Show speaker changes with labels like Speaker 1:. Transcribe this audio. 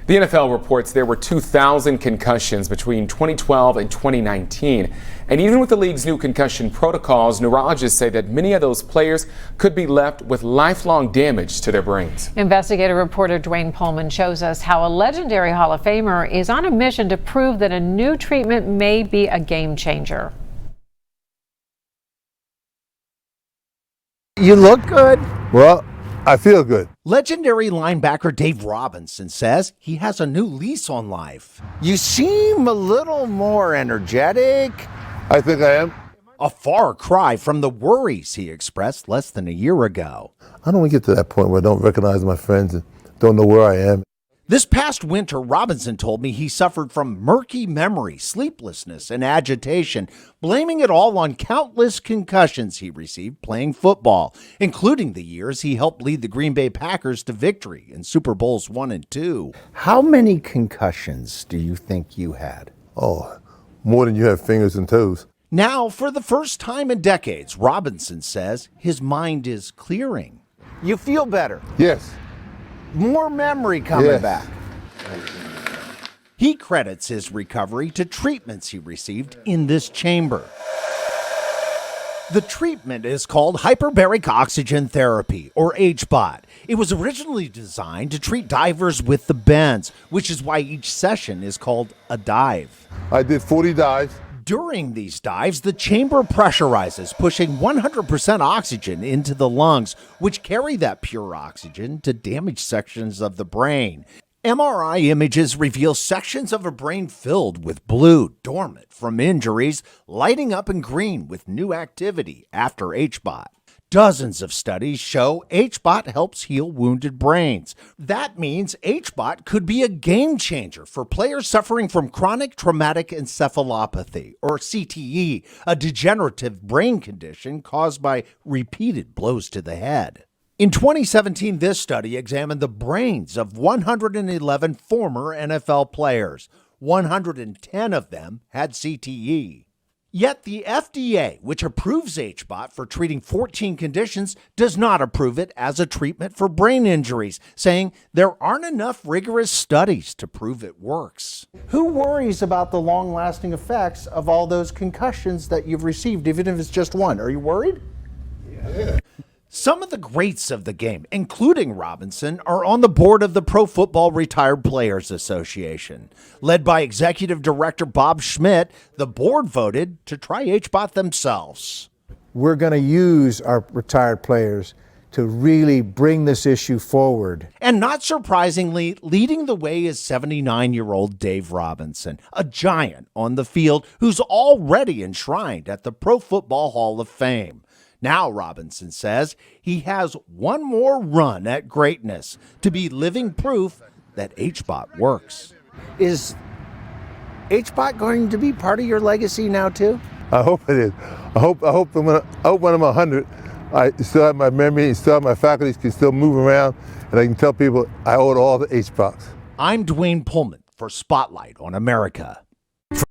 Speaker 1: The NFL reports there were 2,000 concussions between 2012 and 2019. And even with the league's new concussion protocols, neurologists say that many of those players could be left with lifelong damage to their brains.
Speaker 2: Investigative reporter Dwayne Pullman shows us how a legendary Hall of Famer is on a mission to prove that a new treatment may be a game changer.
Speaker 3: You look good.
Speaker 4: Well, I feel good.
Speaker 3: Legendary linebacker Dave Robinson says he has a new lease on life. You seem a little more energetic.
Speaker 4: I think I am.
Speaker 3: A far cry from the worries he expressed less than a year ago.
Speaker 4: I don't want to get to that point where I don't recognize my friends and don't know where I am.
Speaker 3: This past winter, Robinson told me he suffered from murky memory, sleeplessness, and agitation, blaming it all on countless concussions he received playing football, including the years he helped lead the Green Bay Packers to victory in Super Bowls I and II. How many concussions do you think you had?
Speaker 4: Oh, more than you have fingers and toes.
Speaker 3: Now, for the first time in decades, Robinson says his mind is clearing. You feel better.
Speaker 4: Yes.
Speaker 3: More memory coming
Speaker 4: Yes.
Speaker 3: back. He credits his recovery to treatments he received in this chamber. The treatment is called hyperbaric oxygen therapy, or HBOT. It was originally designed to treat divers with the bends, which is why each session is called a dive.
Speaker 4: I did 40 dives.
Speaker 3: During these dives, the chamber pressurizes, pushing 100% oxygen into the lungs, which carry that pure oxygen to damaged sections of the brain. MRI images reveal sections of a brain filled with blue, dormant from injuries, lighting up in green with new activity after HBOT. Dozens of studies show HBOT helps heal wounded brains. That means HBOT could be a game changer for players suffering from chronic traumatic encephalopathy, or CTE, a degenerative brain condition caused by repeated blows to the head. In 2017, this study examined the brains of 111 former NFL players. 110 of them had CTE. Yet the FDA, which approves HBOT for treating 14 conditions, does not approve it as a treatment for brain injuries, saying there aren't enough rigorous studies to prove it works. Who worries about the long-lasting effects of all those concussions that you've received, even if it's just one? Are you worried? Yeah. Some of the greats of the game, including Robinson, are on the board of the Pro Football Retired Players Association. Led by Executive Director Bob Schmidt, the board voted to try HBOT themselves.
Speaker 5: We're going to use our retired players to really bring this issue forward.
Speaker 3: And not surprisingly, leading the way is 79-year-old Dave Robinson, a giant on the field who's already enshrined at the Pro Football Hall of Fame. Now, Robinson says he has one more run at greatness to be living proof that HBOT works. Is HBOT going to be part of your legacy now, too?
Speaker 4: I hope it is. I hope when I'm 100, I still have my memory, still have my faculties, can still move around, and I can tell people I owe it all to HBOT.
Speaker 3: I'm Dwayne Pullman for Spotlight on America.